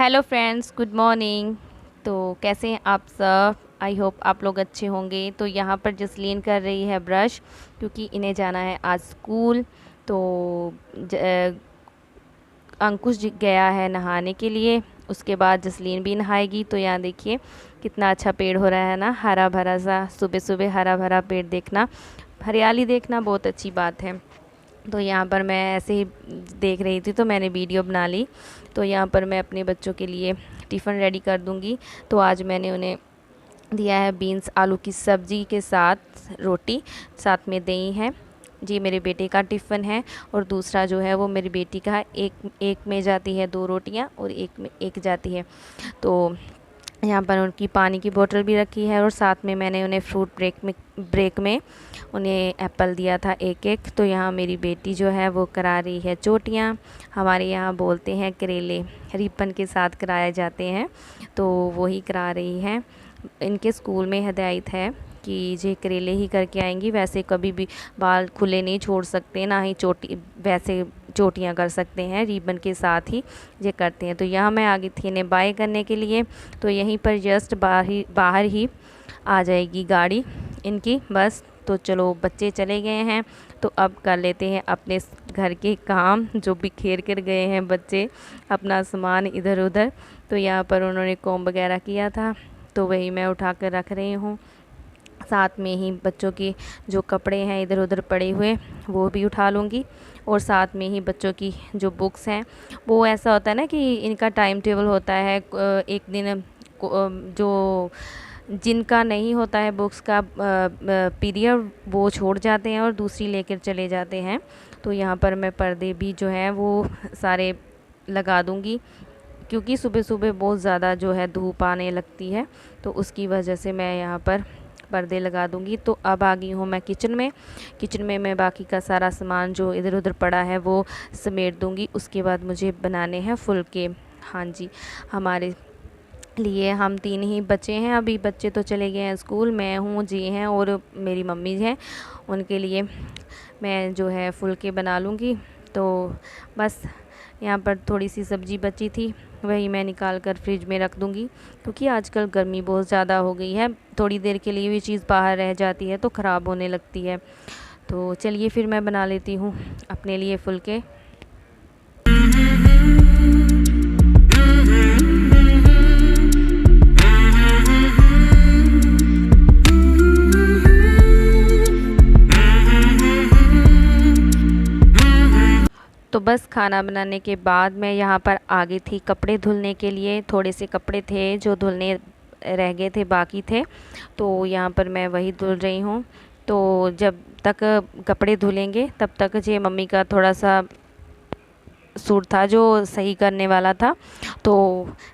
Hello friends, good morning. तो कैसे हैं आप सब? आई होप आप लोग अच्छे होंगे। तो यहाँ पर जसलीन कर रही है ब्रश, क्योंकि इन्हें जाना है आज स्कूल। तो अंकुश जी गया है नहाने के लिए, उसके बाद जसलीन भी नहाएगी। तो यहाँ देखिए कितना अच्छा पेड़ हो रहा है ना, हरा भरा सा। सुबह सुबह हरा भरा पेड़ देखना, हरियाली देखना बहुत अच्छी बात है। तो यहाँ पर मैं ऐसे ही देख रही थी तो मैंने वीडियो बना ली। तो यहाँ पर मैं अपने बच्चों के लिए टिफ़िन रेडी कर दूँगी। तो आज मैंने उन्हें दिया है बीन्स आलू की सब्ज़ी के साथ रोटी, साथ में दही है। जी मेरे बेटे का टिफ़िन है, और दूसरा जो है वो मेरी बेटी का है। एक में जाती है 2 रोटियां और एक में एक जाती है। तो यहाँ पर उनकी पानी की बोतल भी रखी है, और साथ में मैंने उन्हें फ्रूट ब्रेक में उन्हें एप्पल दिया था एक एक। तो यहाँ मेरी बेटी जो है वो करा रही है चोटियाँ। हमारे यहाँ बोलते हैं करेले रिबन के साथ कराए जाते हैं, तो वही करा रही है। इनके स्कूल में हिदायत है कि ये करेले ही करके आएंगी, वैसे कभी भी बाल खुले नहीं छोड़ सकते, ना ही चोटी वैसे चोटियाँ कर सकते हैं, रिबन के साथ ही ये करते हैं। तो यहाँ मैं आ गई थी इन्हें बाय करने के लिए। तो यहीं पर जस्ट बाहर ही आ जाएगी गाड़ी इनकी बस। तो चलो बच्चे चले गए हैं, तो अब कर लेते हैं अपने घर के काम जो बिखेर कर गए हैं बच्चे, अपना सामान इधर उधर। तो यहाँ पर उन्होंने कॉम्ब वगैरह किया था, तो वही मैं उठा कर रख रही हूँ। साथ में ही बच्चों के जो कपड़े हैं इधर उधर पड़े हुए वो भी उठा लूँगी, और साथ में ही बच्चों की जो बुक्स हैं, वो ऐसा होता है ना कि इनका टाइम टेबल होता है। एक दिन जो जिनका नहीं होता है बुक्स का पीरियड, वो छोड़ जाते हैं और दूसरी लेकर चले जाते हैं। तो यहाँ पर मैं पर्दे भी जो हैं वो सारे लगा दूँगी, क्योंकि सुबह सुबह बहुत ज़्यादा जो है धूप आने लगती है, तो उसकी वजह से मैं यहाँ पर पर्दे लगा दूँगी। तो अब आ गई हूँ मैं किचन में मैं बाकी का सारा सामान जो इधर उधर पड़ा है वो समेट दूँगी। उसके बाद मुझे बनाने हैं फुलके। हाँ जी, हमारे लिए हम 3 ही बच्चे हैं अभी, बच्चे तो चले गए हैं स्कूल। मैं हूँ, जी हैं और मेरी मम्मी हैं, उनके लिए मैं जो है फुलके बना लूँगी। तो बस यहाँ पर थोड़ी सी सब्ज़ी बची थी, वही मैं निकाल कर फ्रिज में रख दूँगी, क्योंकि आजकल गर्मी बहुत ज़्यादा हो गई है। थोड़ी देर के लिए भी चीज़ बाहर रह जाती है तो ख़राब होने लगती है। तो चलिए फिर मैं बना लेती हूँ अपने लिए फुलके। तो बस खाना बनाने के बाद मैं यहाँ पर आ गई थी कपड़े धुलने के लिए। थोड़े से कपड़े थे जो धुलने रह गए थे, बाकी थे, तो यहाँ पर मैं वही धुल रही हूँ। तो जब तक कपड़े धुलेंगे तब तक ये मम्मी का थोड़ा सा सूट था जो सही करने वाला था, तो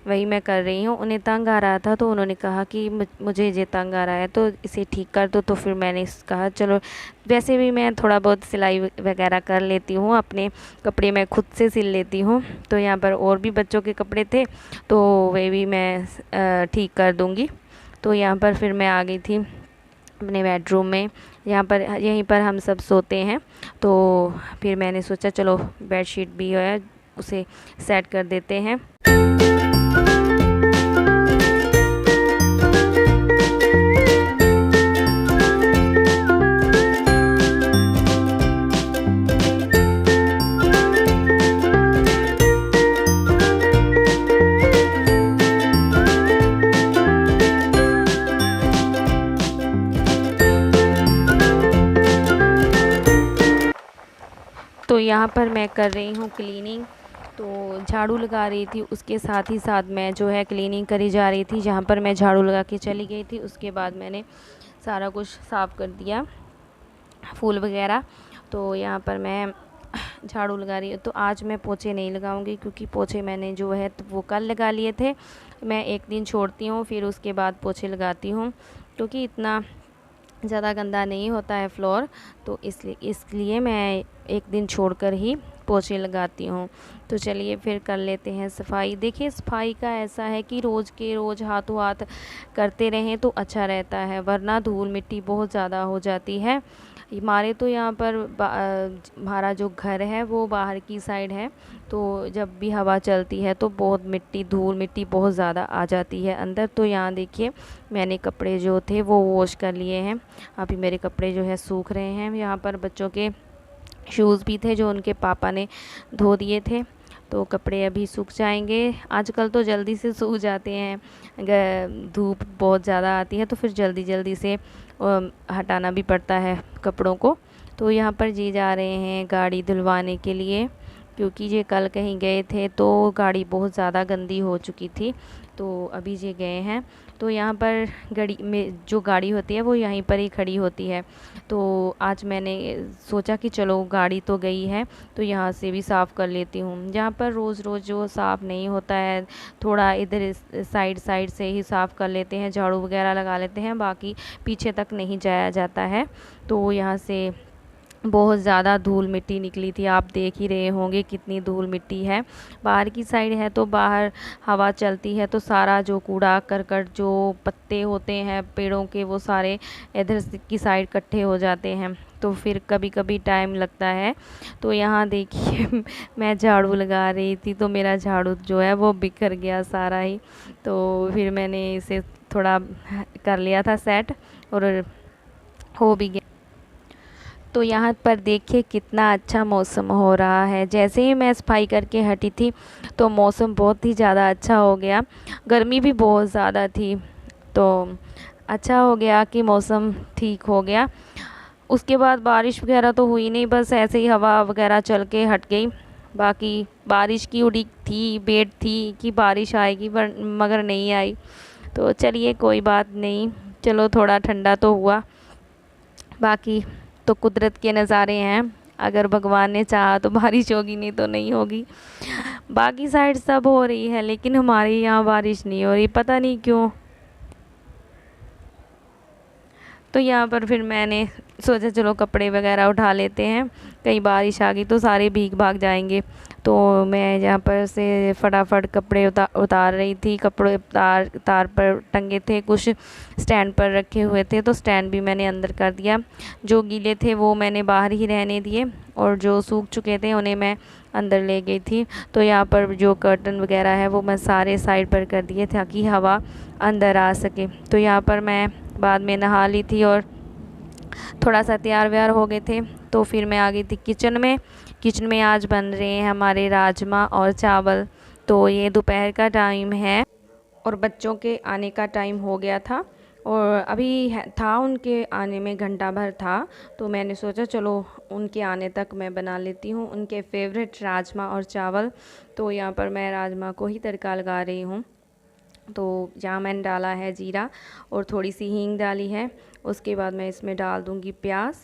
वही मैं कर रही हूँ। उन्हें तंग आ रहा था, तो उन्होंने कहा कि मुझे ये तंग आ रहा है तो इसे ठीक कर दो। तो फिर मैंने कहा चलो, वैसे भी मैं थोड़ा बहुत सिलाई वगैरह कर लेती हूँ, अपने कपड़े मैं खुद से सिल लेती हूँ। तो यहाँ पर और भी बच्चों के कपड़े थे, तो वे भी मैं ठीक कर दूँगी। तो यहाँ पर फिर मैं आ गई थी अपने बेडरूम में। यहाँ पर यहीं पर हम सब सोते हैं, तो फिर मैंने सोचा चलो बेडशीट भी है उसे सेट कर देते हैं। तो यहाँ पर मैं कर रही हूँ क्लीनिंग, तो झाड़ू लगा रही थी, उसके साथ ही साथ मैं जो है क्लीनिंग करी जा रही थी। जहाँ पर मैं झाड़ू लगा के चली गई थी, उसके बाद मैंने सारा कुछ साफ़ कर दिया, फूल वगैरह। तो यहाँ पर मैं झाड़ू लगा रही हूँ। तो आज मैं पोछे नहीं लगाऊंगी, क्योंकि पोछे मैंने जो है तो वो कल लगा लिए थे। मैं एक दिन छोड़ती हूँ, फिर उसके बाद पोछे लगाती हूँ, क्योंकि इतना ज़्यादा गंदा नहीं होता है फ्लोर। तो इसलिए मैं एक दिन छोड़कर ही पोछे लगाती हूँ। तो चलिए फिर कर लेते हैं सफाई। देखिए सफाई का ऐसा है कि रोज़ के रोज़ हाथों हाथ करते रहें तो अच्छा रहता है, वरना धूल मिट्टी बहुत ज़्यादा हो जाती है। हमारे तो यहाँ पर हमारा जो घर है वो बाहर की साइड है, तो जब भी हवा चलती है तो बहुत मिट्टी धूल मिट्टी बहुत ज़्यादा आ जाती है अंदर। तो यहाँ देखिए मैंने कपड़े जो थे वो वॉश कर लिए हैं। अभी मेरे कपड़े जो है सूख रहे हैं। यहाँ पर बच्चों के शूज़ भी थे जो उनके पापा ने धो दिए थे, तो कपड़े अभी सूख जाएंगे। आजकल तो जल्दी से सूख जाते हैं, धूप बहुत ज़्यादा आती है तो फिर जल्दी जल्दी से हटाना भी पड़ता है कपड़ों को। तो यहाँ पर जी जा रहे हैं गाड़ी धुलवाने के लिए, क्योंकि ये कल कहीं गए थे तो गाड़ी बहुत ज़्यादा गंदी हो चुकी थी, तो अभी ये गए हैं। तो यहाँ पर गाड़ी में जो गाड़ी होती है वो यहीं पर ही खड़ी होती है। तो आज मैंने सोचा कि चलो गाड़ी तो गई है तो यहाँ से भी साफ़ कर लेती हूँ। यहाँ पर रोज़ रोज़ जो साफ़ नहीं होता है, थोड़ा इधर साइड साइड से ही साफ़ कर लेते हैं, झाड़ू वगैरह लगा लेते हैं, बाकी पीछे तक नहीं जाया जाता है। तो यहाँ से बहुत ज़्यादा धूल मिट्टी निकली थी, आप देख ही रहे होंगे कितनी धूल मिट्टी है। बाहर की साइड है तो बाहर हवा चलती है तो सारा जो कूड़ा करकट जो पत्ते होते हैं पेड़ों के वो सारे इधर की साइड इकट्ठे हो जाते हैं, तो फिर कभी कभी टाइम लगता है। तो यहाँ देखिए मैं झाड़ू लगा रही थी तो मेरा झाड़ू जो है वो बिखर गया सारा ही, तो फिर मैंने इसे थोड़ा कर लिया था सेट और हो भी गया। तो यहाँ पर देखिए कितना अच्छा मौसम हो रहा है। जैसे ही मैं सफाई करके हटी थी तो मौसम बहुत ही ज़्यादा अच्छा हो गया। गर्मी भी बहुत ज़्यादा थी, तो अच्छा हो गया कि मौसम ठीक हो गया। उसके बाद बारिश वगैरह तो हुई नहीं, बस ऐसे ही हवा वगैरह चल के हट गई। बाकी बारिश की उड़ीक थी, वेट थी कि बारिश आएगी मगर नहीं आई। तो चलिए कोई बात नहीं, चलो थोड़ा ठंडा तो हुआ। बाकी तो कुदरत के नज़ारे हैं, अगर भगवान ने चाहा तो बारिश होगी, नहीं तो नहीं होगी। बाकी साइड सब हो रही है लेकिन हमारे यहाँ बारिश नहीं हो रही, पता नहीं क्यों। तो यहाँ पर फिर मैंने सोचा चलो कपड़े वगैरह उठा लेते हैं, कहीं बारिश आ गई तो सारे भीग भाग जाएंगे। तो मैं यहाँ पर से फटाफट कपड़े उतार रही थी। कपड़े तार पर टंगे थे, कुछ स्टैंड पर रखे हुए थे तो स्टैंड भी मैंने अंदर कर दिया। जो गीले थे वो मैंने बाहर ही रहने दिए और जो सूख चुके थे उन्हें मैं अंदर ले गई थी। तो यहाँ पर जो कर्टन वगैरह है वो मैं सारे साइड पर कर दिए ताकि हवा अंदर आ सके। तो यहाँ पर मैं बाद में नहा ली थी और थोड़ा सा तैयार व्यार हो गए थे, तो फिर मैं आ गई थी किचन में। किचन में आज बन रहे हैं हमारे राजमा और चावल। तो ये दोपहर का टाइम है और बच्चों के आने का टाइम हो गया था और अभी था उनके आने में घंटा भर था, तो मैंने सोचा चलो उनके आने तक मैं बना लेती हूँ उनके फेवरेट राजमा और चावल। तो यहाँ पर मैं राजमा को ही तड़का लगा रही हूँ। तो यहाँ मैंने डाला है जीरा और थोड़ी सी हींग डाली है। उसके बाद मैं इसमें डाल दूँगी प्याज।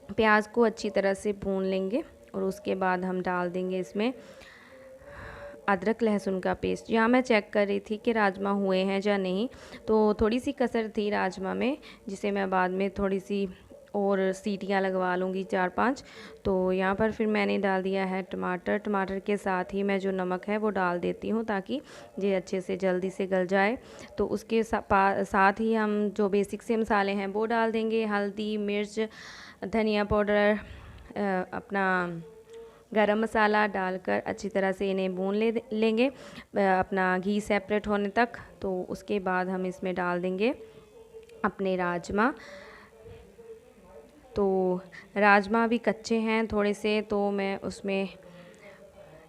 प्याज को अच्छी तरह से भून लेंगे और उसके बाद हम डाल देंगे इसमें अदरक लहसुन का पेस्ट। यहाँ मैं चेक कर रही थी कि राजमा हुए हैं या नहीं, तो थोड़ी सी कसर थी राजमा में, जिसे मैं बाद में थोड़ी सी और सीटियाँ लगवा लूँगी 4-5। तो यहाँ पर फिर मैंने डाल दिया है टमाटर। टमाटर के साथ ही मैं जो नमक है वो डाल देती हूँ ताकि ये अच्छे से जल्दी से गल जाए। तो उसके साथ ही हम जो बेसिक से मसाले हैं वो डाल देंगे, हल्दी, मिर्च, धनिया पाउडर, अपना गरम मसाला डालकर अच्छी तरह से इन्हें भून लेंगे अपना घी सेपरेट होने तक। तो उसके बाद हम इसमें डाल देंगे अपने राजमा। तो राजमा भी कच्चे हैं थोड़े से, तो मैं उसमें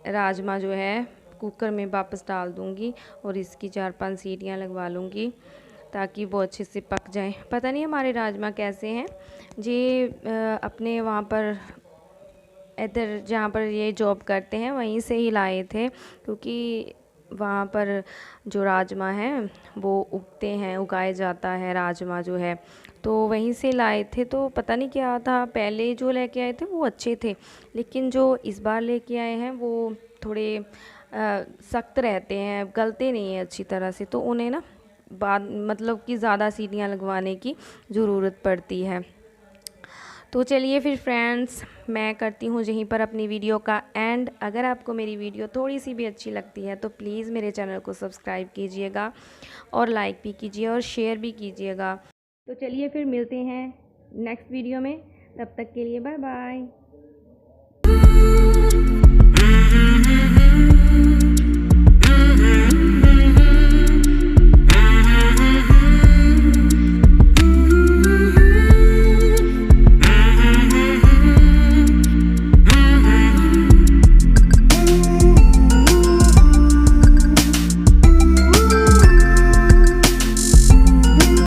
राजमा जो है कुकर में वापस डाल दूँगी और इसकी 4-5 सीटियाँ लगवा लूँगी ताकि वो अच्छे से पक जाएं। पता नहीं हमारे राजमा कैसे हैं जी, अपने वहाँ पर इधर जहाँ पर ये जॉब करते हैं वहीं से ही लाए थे, क्योंकि वहाँ पर जो राजमा है वो उगाया जाता है राजमा जो है, तो वहीं से लाए थे। तो पता नहीं क्या था, पहले जो लेके आए थे वो अच्छे थे लेकिन जो इस बार लेके आए हैं वो थोड़े सख्त रहते हैं, गलते नहीं हैं अच्छी तरह से, तो उन्हें ना मतलब कि ज़्यादा सीटियाँ लगवाने की ज़रूरत पड़ती है। तो चलिए फिर फ्रेंड्स, मैं करती हूँ यहीं पर अपनी वीडियो का एंड। अगर आपको मेरी वीडियो थोड़ी सी भी अच्छी लगती है तो प्लीज़ मेरे चैनल को सब्सक्राइब कीजिएगा और लाइक भी कीजिए और शेयर भी कीजिएगा। तो चलिए फिर मिलते हैं नेक्स्ट वीडियो में, तब तक के लिए बाय बाय।